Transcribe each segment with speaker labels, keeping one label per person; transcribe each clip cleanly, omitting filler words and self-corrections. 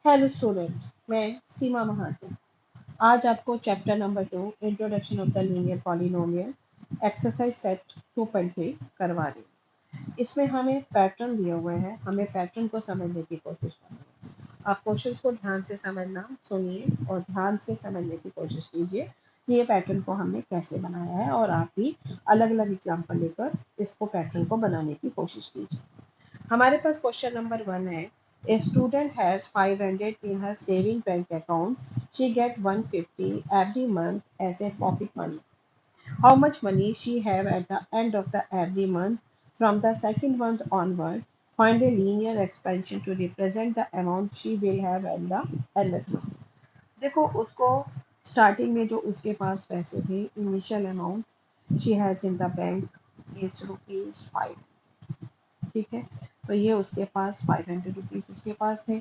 Speaker 1: Hello student, मैं सीमा महाजन आज आपको chapter number 2 introduction of the linear polynomial exercise set 2.3 करवा रही हूँ। इसमें हमें पैटर्न दिए हुए हैं, हमें पैटर्न को समझने की कोशिश करनी है। आप क्वेश्चंस को ध्यान से समझना, सुनिए और ध्यान से समझने की कोशिश कीजिए कि ये पैटर्न को हमने कैसे बनाया है, और आप भी अलग अलग एग्जाम्पल लेकर इसको पैटर्न को बनाने की कोशिश कीजिए। हमारे पास क्वेश्चन नंबर 1 है। A student has 500 in her saving bank account. She get 150 every month as a pocket money. How much money she have at the end of the every month from the second month onward? Find a linear expansion to represent the amount she will have at the end of the month. देखो, उसको starting में जो उसके पास पैसे थे, initial amount she has in the bank is ₹5। ठीक है, तो ये उसके पास 500 रुपीज उसके पास थे।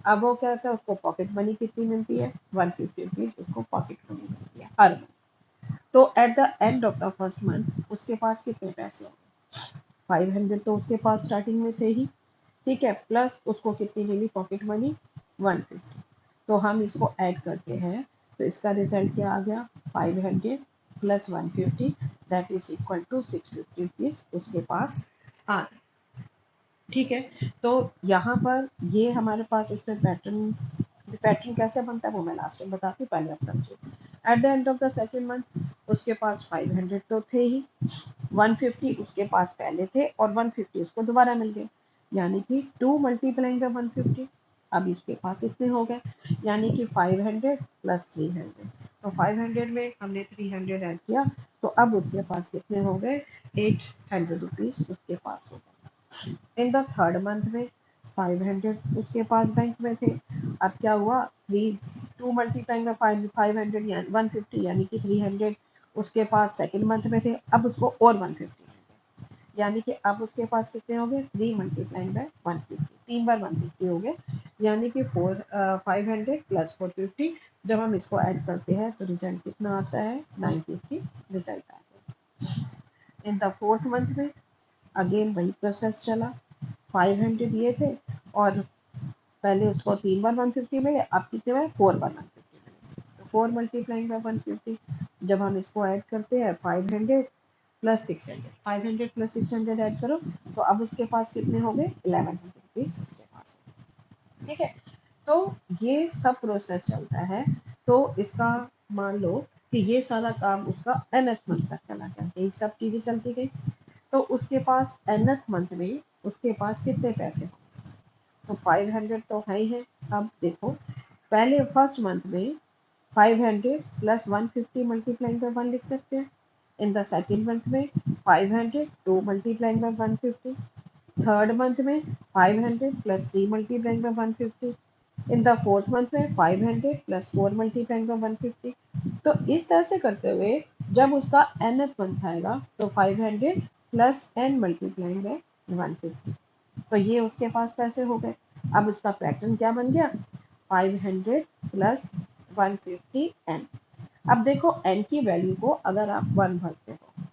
Speaker 1: अब वो क्या होता है, उसको पॉकेट मनी कितनी मिलती है, 150 रुपीज उसको पॉकेट मनी मिलती है हर मंथ। तो at the end of the first month उसके पास कितने पैसे होंगे, 500 तो उसके पास स्टार्टिंग में थे ही। ठीक है, प्लस उसको कितनी मिली पॉकेट मनी, 150। तो हम इसको ऐड करते हैं, तो इसका रिजल्ट क्या आ गया, 500 plus 150 that is equal to 650 rupees उसके पास आ गए। ठीक है, तो यहाँ पर ये हमारे पास इसमें पैटर्न कैसे बनता है वो मैं लास्ट में बताती हूँ, पहले आप समझिए। Eight the end of the second month उसके पास 500 तो थे ही, 150 उसके पास पहले थे और 150 उसको दोबारा मिल गए, यानी कि 2 मल्टीप्लाइंग बाय 150। अब इसके पास इतने हो गए, यानी कि 500 प्लस 300। तो 500 में हमने 300 ऐड किया, तो अब उसके पास कितने हो गए, 800 रुपीज उसके पास हो गए। इन द थर्ड मंथ में 500 उसके पास बैंक में थे। अब क्या हुआ, 2 मल्टीप्लाइंग में 500 यानी 150, यानी कि 300 उसके पास सेकंड मंथ में थे। अब उसको और 150 यानी कि अब उसके पास कितने हो गए, 3 मल्टीप्लाइंग बाय 150, 3 बार 150 हो गए, यानी कि 500 प्लस 450। जब हम इसको ऐड करते हैं तो रिजल्ट कितना आता है, 950 रिजल्ट आता है। इन द फोर्थ मंथ में अगेन वही प्रोसेस चला, 500 ये थे और पहले उसको 3 बार 150 मिले, अब कितने में 4 बार 150 मिले, तो 4 मल्टीप्लाइंग बाय 150। जब हम इसको ऐड करते हैं 500 प्लस 600, 500 प्लस 600 ऐड करो, तो अब उसके पास कितने हो गए, 1100 रुपीज उसके पास। ठीक है, तो ये सब प्रोसेस चलता है। तो इसका मान लो कि ये सारा काम उसका nth मंथ तक चला गया, ये सब चीजें चलती गई। तो उसके पास nth मंथ में उसके पास कितने पैसे, तो 500 तो है ही है। अब देखो, पहले फर्स्ट मंथ में 500 प्लस 150 मल्टीप्लाइंग बाय 1 लिख सकते हैं। इन द सेकेंड मंथ में 500 2 मल्टीप्लाइंग बाय 150। थर्ड मंथ में 500 plus 3 multiplying by 150। In the fourth month में 500 प्लस 4 मल्टीप्लाइंग बाय 150। तो इस तरह से करते हुए जब उसका nth मंथ आएगा तो 500 प्लस n मल्टीप्लाइंग बाय 150, तो ये उसके पास पैसे हो गए। अब उसका पैटर्न क्या बन गया, 500 प्लस 150 n। अब देखो n की वैल्यू को अगर आप 1 भरते हो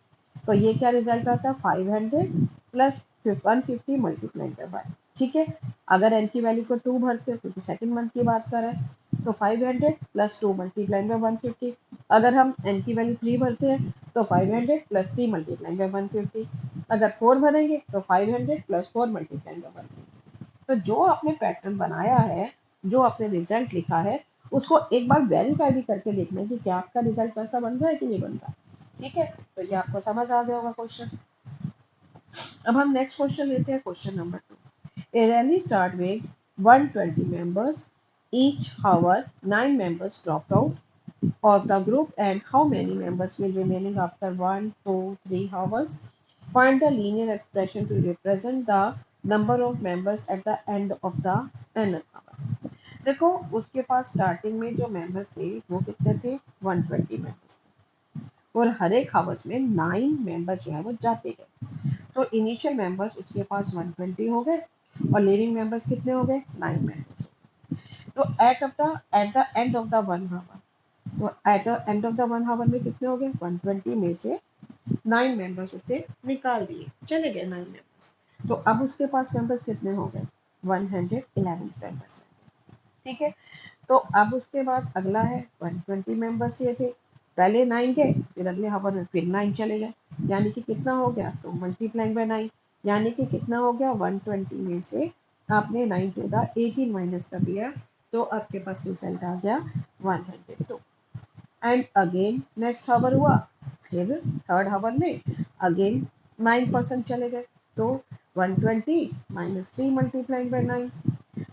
Speaker 1: तो ये क्या रिजल्ट आता है, 500 प्लस 150 मल्टीप्लाई बाय 1। ठीक है, अगर n की वैल्यू को 2 भरते हो, क्योंकि सेकंड मंथ की बात कर रहे हैं, तो 500 प्लस 2 मल्टीप्लाई बाय 150। अगर हम n की वैल्यू 3 भरते हैं तो 500 प्लस 3 मल्टीप्लाई बाय 150। अगर 4 भरेंगे तो 500 प्लस 4 मल्टीप्लाई बाय 150। तो जो आपने पैटर्न बनाया है, जो आपने रिजल्ट लिखा है, उसको एक बार वेरीफाई भी करके देखना है कि क्या आपका रिजल्ट वैसा बन रहा है कि नहीं बन रहा। ठीक है, तो ये आपको समझ आ गया होगा क्वेश्चन। अब हम नेक्स्ट क्वेश्चन लेते हैं, question number 2। A rally start with 120 members, each hour 9 members dropped out of the group, and how many members will remaining after 1 2 3 hours? Find the linear expression to represent the number of members at the end of the nth hour। देखो, उसके पास starting में जो members थे वो कितने थे, 120 members थे, और हर एक हावर्स में 9 मेंबर्स जो है वो जाते गए। तो इनिशियल मेंबर्स उसके पास 120 हो गए और लिविंग मेंबर्स कितने हो गए, 9 मेंबर्स। तो at the end of the 1 hour, तो at the end of the 1 hour में कितने हो गए, 120 में से 9 मेंबर्स उसने निकाल दिए, चले गए 9 मेंबर्स। तो अब उसके पास मेंबर्स कितने हो गए, 111 मेंबर्स। ठीक है। तो अब उसके बाद अगला है 120 मेंबर्स ये थे, पहले 9 गए, फिर अगले हावर में फिर 9 चले गए, यानी कि कितना हो गया, तो मल्टीप्लाइंग बाय 9, यानी कि कितना हो गया, 120 में से आपने 9 टू द 18 माइनस कर दिया, तो आपके पास रिजल्ट आ गया 102। एंड अगेन नेक्स्ट हावर हुआ, फिर थर्ड हावर में अगेन 9% चले गए, तो 120 माइनस 3 मल्टीप्लाइंग बाय 9,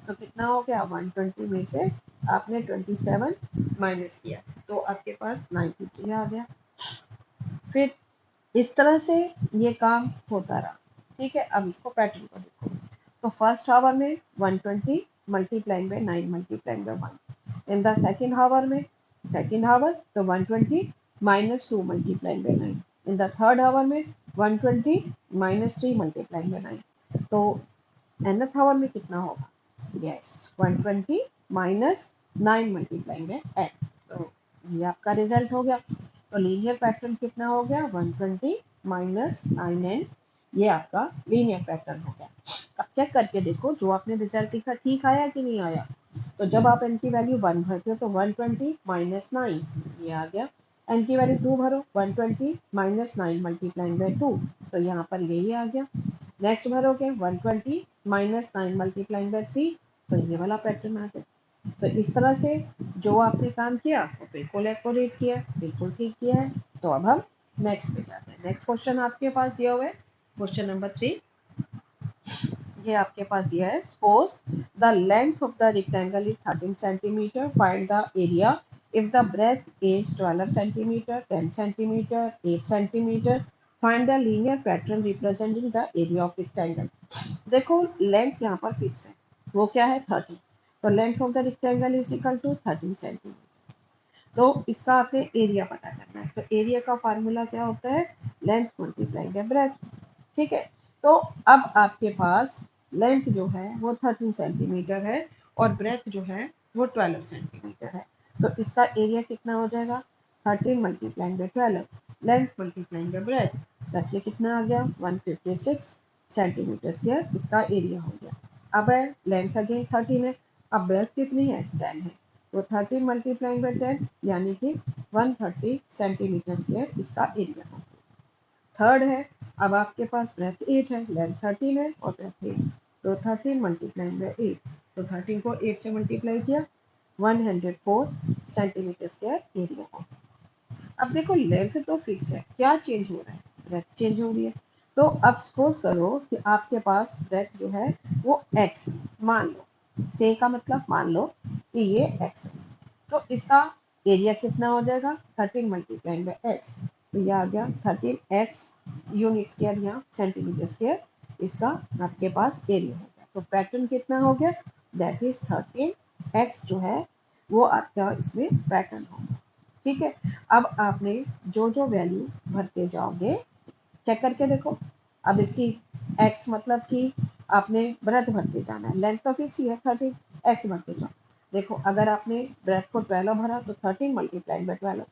Speaker 1: तो कितना हो गया, 120 में से आपने 27 माइनस किया, तो आपके पास 93 आ गया। फिर इस तरह से ये काम होता रहा। ठीक है, अब इसको पैटर्न को देखो, तो फर्स्ट हावर में 120 multiplying by 9 multiplying by 1, in the second hour तो 120 minus 2 multiplying by 9, in the third hour में 120 माइनस 3 मल्टीप्लाइंग बाय 9, तो nth हावर में कितना होगा, yes 120 minus 9 multiplying bye n, तो ये आपका रिजल्ट हो गया। तो लीनियर पैटर्न कितना हो गया, 120 माइनस 9n, ये आपका लीनियर पैटर्न हो गया। अब चेक करके देखो जो आपने रिजल्ट लिखा ठीक आया कि नहीं आया, तो जब आप n की वैल्यू 1 भरते हो तो 120 माइनस 9 ये आ गया, n की वैल्यू 2 भरो, 120 माइनस 9 मल्टीप्लाइंग बाय 2, तो यहाँ पर यही आ गया। नेक्स्ट भरोगे 120 माइनस 9 मल्टीप्लाइंग बाय 3, तो ये वाला पैटर्न आ गया। तो इस तरह से जो आपने काम किया वो बिल्कुल एक्यूरेट किया, बिल्कुल ठीक किया है। तो अब हम नेक्स्ट पे जाते हैं। नेक्स्ट क्वेश्चन आपके पास दिया हुआ है, क्वेश्चन नंबर 3, ये आपके पास दिया है, suppose the length of the rectangle is 13 centimetre, find the area if the breadth is 12 centimeter, 10 centimeter, 8 centimeter, find the linear pattern representing the area of rectangle। देखो length यहाँ पर फिक्स है, वो क्या है 30, तो length of the rectangle is equal to 13 centimetre, तो इसका आपने एरिया पता करना है, तो एरिया का फार्मूला क्या होता है, लेंथ मल्टीप्लाई बाय ब्रेथ। ठीक है, तो अब आपके पास लेंथ जो है वो 13 सेंटीमीटर है और ब्रेथ जो है वो 12 सेंटीमीटर है, तो इसका एरिया कितना हो जाएगा, 13 multiplying by 12, length multiplying by breath, तब ये कितना आ गया 156 सेंटीमीटर स्क्वायर, इसका एरिया हो गया। अब है लेंथ अगेन 13 है, अब ब्रेथ कितनी है 10 है, तो 13 मल्टीप्लाइंग बाय 10 यानी कि 130 सेंटीमीटर स्क्वायर इसका एरिया हो गया। थर्ड है, अब आपके पास ब्रेथ 8 है, लेंथ 13 है और ब्रेथ 8, तो 13 मल्टीप्लाइंग बाय 8, तो 13 को 8 से मल्टीप्लाई किया, 104 सेंटीमीटर स्क्वायर एरिया हो गया। अब देखो लेंथ तो फिक्स है, क्या चेंज हो रहा है, ब्रेथ चेंज हो रही है। तो अब सपोज करो कि आपके पास ब्रेथ जो है वो x, मान लो से का मतलब मान लो कि ये x है, तो इसका एरिया कितना हो जाएगा 13 मल्टीप्लाइंग बाय x, तो ये आ गया 13x यूनिट स्क्वायर या सेंटीमीटर स्क्वायर, इसका आपके पास एरिया हो गया। तो पैटर्न कितना हो गया, दैट इज 13x जो है वो आपका इसमें पैटर्न होगा। ठीक है, अब आपने जो जो वैल्यू भरते जाओगे चेक करके देखो, अब इसकी x मतलब कि आपने ब्रेथ भरते जाना है, लेंथ तो फिक्स ही है 13, x भरते जाओ। देखो अगर आपने ब्रेथ को 12 भरा तो 13 मल्टीप्लाइड बाय 12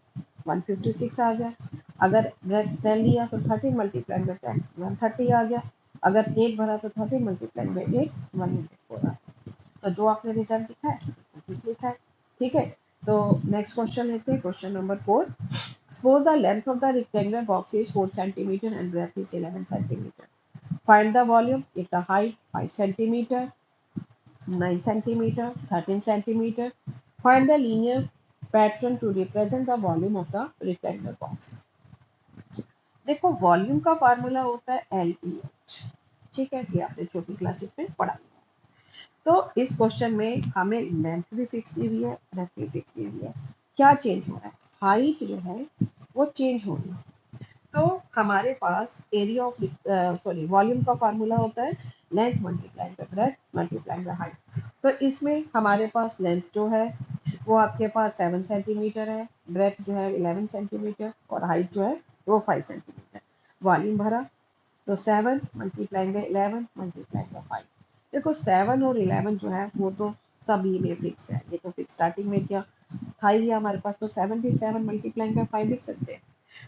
Speaker 1: 156 आ गया, अगर ब्रेथ 10 लिया तो 13 मल्टीप्लाइड बाय 10 130 आ गया, अगर 8 भरा तो 13 मल्टीप्लाइड बाय 8 104 आ गया। तो जो आपने रिजल्ट लिखा है ठीक लिखा है। ठीक है, तो नेक्स्ट क्वेश्चन लेते हैं, question number 4, suppose the length of the rectangular box is 4 centimeter and breadth is 11 centimeter, find the volume if the height 5 centimeter, 9 centimeter, 13 centimeter, find the linear pattern to represent the volume of the rectangular box। देखो volume का formula होता है LEH, ठीक है, ये आपने छोटी classes में पढ़ा। तो इस क्वेश्चन में हमें लेंथ भी फिक्स दी हुई है, ब्रेथ भी फिक्स दी हुई है, क्या चेंज हो रहा है, हाइट जो है वो चेंज हो रही है। तो हमारे पास एरिया ऑफ सॉरी वॉल्यूम का फार्मूला होता है length multiplied by breath multiplied by height. तो इसमें हमारे पास लेंथ जो है वो आपके पास 7 सेंटीमीटर है, ब्रेथ जो है 11 सेंटीमीटर और हाइट जो है वो 5 सेंटीमीटर। वॉल्यूम भरा तो 7 मल्टीप्लाइंग बाय 11 मल्टीप्लाइंग बाय 5। देखो 7 और 11 जो है वो तो सभी में फिक्स है, ये तो फिक्स स्टार्टिंग में क्या था ही हमारे पास, तो 77 मल्टीप्लाइंग बाय 5 लिख सकते हैं।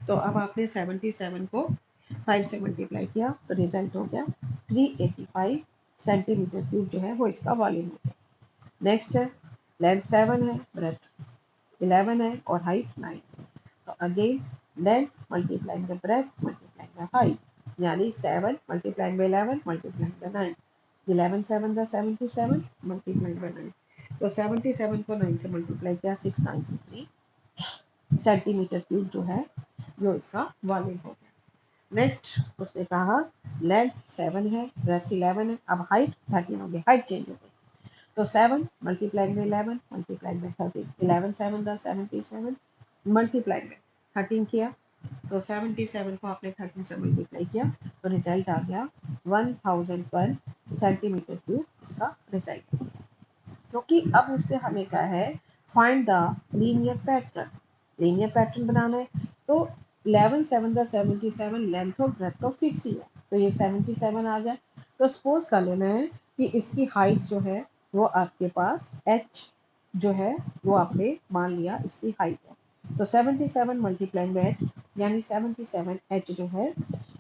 Speaker 1: तो अब आपने 77 को 5 से मल्टीप्लाई किया तो रिजल्ट हो गया 385 सेंटीमीटर क्यूब जो है वो इसका वॉल्यूम हो गया। नेक्स्ट है लेंथ 7 है, ब्रेथ 11 है और हाइट 9 है। तो again length multiplying the breadth multiplying the height, यानी 7 multiplying by 11 multiplying by 9, 11 7 the 77 multiplying by 9। तो 77 को 9 से मल्टीप्लाई किया, 693 सेंटीमीटर क्यूब जो है जो इसका वॉल्यूम हो गया। नेक्स्ट उसने कहा लेंथ 7 है, ब्रेथ 11 है, अब हाइट 13 हो गई, हाइट चेंज हो गई। तो 7 multiplying by 11 multiplying bye 13, 11 7 the 77 multiplying bye 13 किया। तो 77 को आपने 13 से मल्टीप्लाई किया तो रिजल्ट आ गया 1001 सेंटीमीटर क्यूब, इसका रिजल्ट। क्योंकि अब उससे हमें क्या है, find the linear pattern, linear pattern बनाना है। तो 11 7 द 77 लेंथ और ब्रेथ तो फिक्स ही है, तो ये 77 आ गया। तो सपोज कर लेना है कि इसकी हाइट जो है वो आपके पास h जो है वो आपने मान लिया इसकी हाइट है। तो 77 मल्टीप्लाइंग बाय h यानी 77 h जो है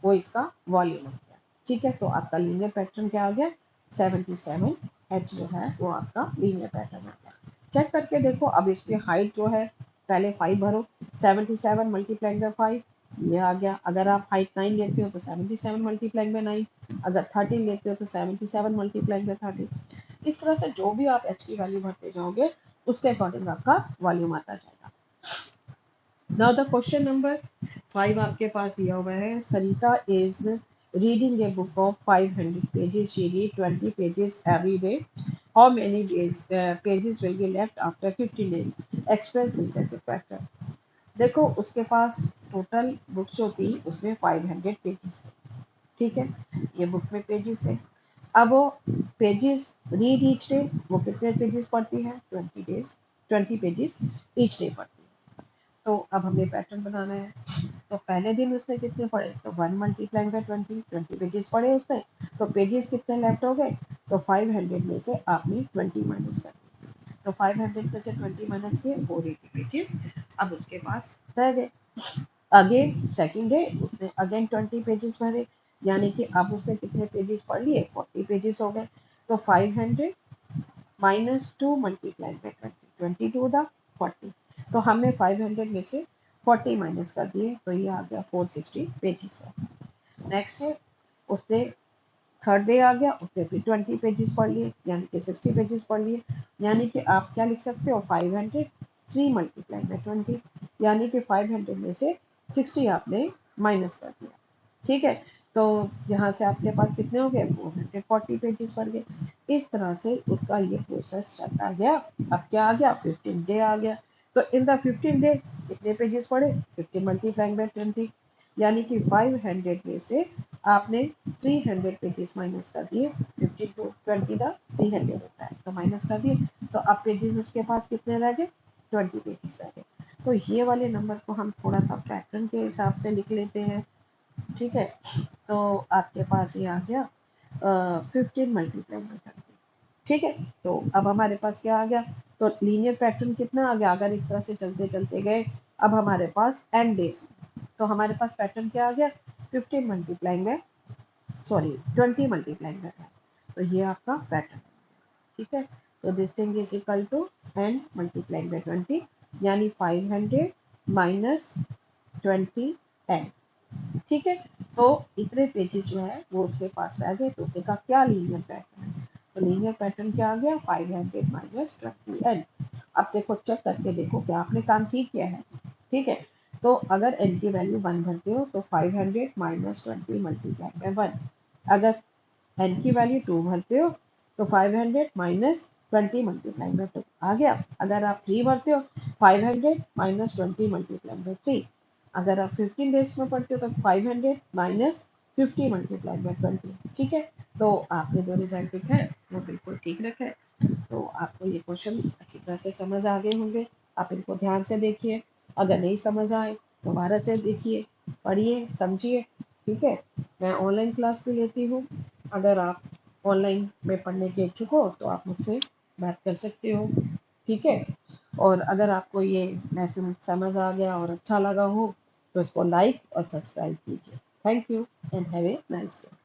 Speaker 1: वो इसका वॉल्यूम आ गया। ठीक है, तो आपका लीनियर पैटर्न क्या आ गया, 77 h जो है वो आपका लीनियर पैटर्न आ गया। चेक करके देखो, अब इसकी हाइट जो है पहले 5 भरो, 77 मल्टीप्लाइंग बाय 5 ये आ गया। अगर आप हाइट 9 लेते हो तो 77 मल्टीप्लाइंग बाय 9, अगर 13 लेते हो तो 77 मल्टीप्लाइंग बाय 13। इस तरह से जो भी आप h की वैल्यू भरते जाओगे उसके अकॉर्डिंग आपका वॉल्यूम आता जाएगा। नाउ द क्वेश्चन नंबर 5 आपके पास दिया हुआ है, Sarita is reading a book of 500 pages, she read 20 pages every day, how many days pages will be left after 15 days, express this as a pattern। देखो उसके पास total books जो थी उसमें 500 pages थे। ठीक है, ये बुक में पेजेस है। अब वो पेजेस रीड ईच डे, वो कितने पेजेस पढ़ती है, 20 डेज 20 पेजेस ईच डे पढ़ती है। तो अब हमें पैटर्न बनाना है। तो पहले दिन उसने कितने पढ़े, तो 1 मल्टीप्लाइंग बाय 20 पेजेस पढ़े उसने, तो पेजेस कितने लेफ्ट हो गए, तो 500 में से आपने 20 माइनस कर दिया। तो 500 में से 20 माइनस किए, 480 पेजेस अब उसके पास रह गए। अगेन सेकंड डे उसने अगेन 20 पेजेस भरे, यानी कि अब उसने कितने पेजेस पढ़ लिए, 40 पेजेस हो गए। तो 500 minus 2 multiply by 20 to the 40, तो हमने 500 में से 40 माइनस कर दिए, तो ये आ गया 460 पेजेस है। नेक्स्ट डे उसने थर्ड डे आ गया, उसने फिर 20 पेजेस पढ़ लिए, यानी कि 60 पेजेस पढ़ लिए। यानी कि आप क्या लिख सकते हो, 500 3 मल्टीप्लाई बाय 20, यानी कि 500 में से 60 आपने माइनस कर दिया। ठीक है, तो यहाँ से आपके पास कितने हो गए, 440 पेजेस पढ़ गए। इस तरह से उसका ये प्रोसेस चलता गया। अब क्या आ गया, 15 डे आ गया। तो इन द 15 डे कितने पेजेस पढ़े, 15 मल्टीप्लाइंग बाय 20, यानी कि 500 में से आपने 300 पेजेस माइनस कर दिए। 15 टू 20 द 300 होता है, तो माइनस कर दिए। तो अब पेजेस उसके पास कितने रह गए, 20 पेजेस रह गए। तो ये वाले नंबर को हम थोड़ा सा पैटर्न के हिसाब से लिख लेते हैं। ठीक है, तो आपके पास ये आ गया 15 मल्टीप्लाई बाय 30। ठीक है, तो अब हमारे पास क्या आ गया, तो लीनियर पैटर्न कितना आ गया, अगर इस तरह से चलते चलते गए, अब हमारे पास n डेज, तो हमारे पास पैटर्न क्या आ गया, 15 मल्टीप्लाइंग बाय 20 मल्टीप्लाइंग बाय, तो ये आपका पैटर्न। ठीक है, तो this thing is equal to n multiplying by 20, यानी 500 माइनस 20n। ठीक है, तो इतने पेजेस जो है वो उसके पास रह गए। तो उसने कहा क्या लीनियर पैटर्न है, तो लीनियर पैटर्न क्या आ गया, 500 माइनस 20n। अब देखो चेक करके देखो क्या आपने काम ठीक किया है। ठीक है, तो अगर n की वैल्यू 1 भरते हो तो 500 माइनस 20 मल्टीप्लाई बाय 1, अगर n की वैल्यू 2 भरते हो तो 500 माइनस 20 मल्टीप्लाई बाय 2 आ गया। अगर आप 3 भरते हो 500 माइनस 20 मल्टीप्लाई बाय 3, अगर आप 15 डेज में पढ़ते हो तो 500 माइनस 50 मल्टीप्लाई बाय 20। ठीक है, तो आपने जो रिजल्ट लिखा है वो बिल्कुल ठीक रखा है। तो आपको ये क्वेश्चंस अच्छी तरह से समझ आ गए होंगे, आप इनको ध्यान से देखिए। अगर नहीं समझ आए दोबारा से देखिए, पढ़िए, समझिए। ठीक है, मैं ऑनलाइन क्लास भी लेती हूँ, अगर आप ऑनलाइन में पढ़ने के इच्छुक हो तो आप मुझसे बात कर सकते हो। ठीक है, और अगर आपको ये लेसन समझ आ गया और अच्छा लगा हो तो इसको लाइक और सब्सक्राइब कीजिए। Thank you and have a nice day.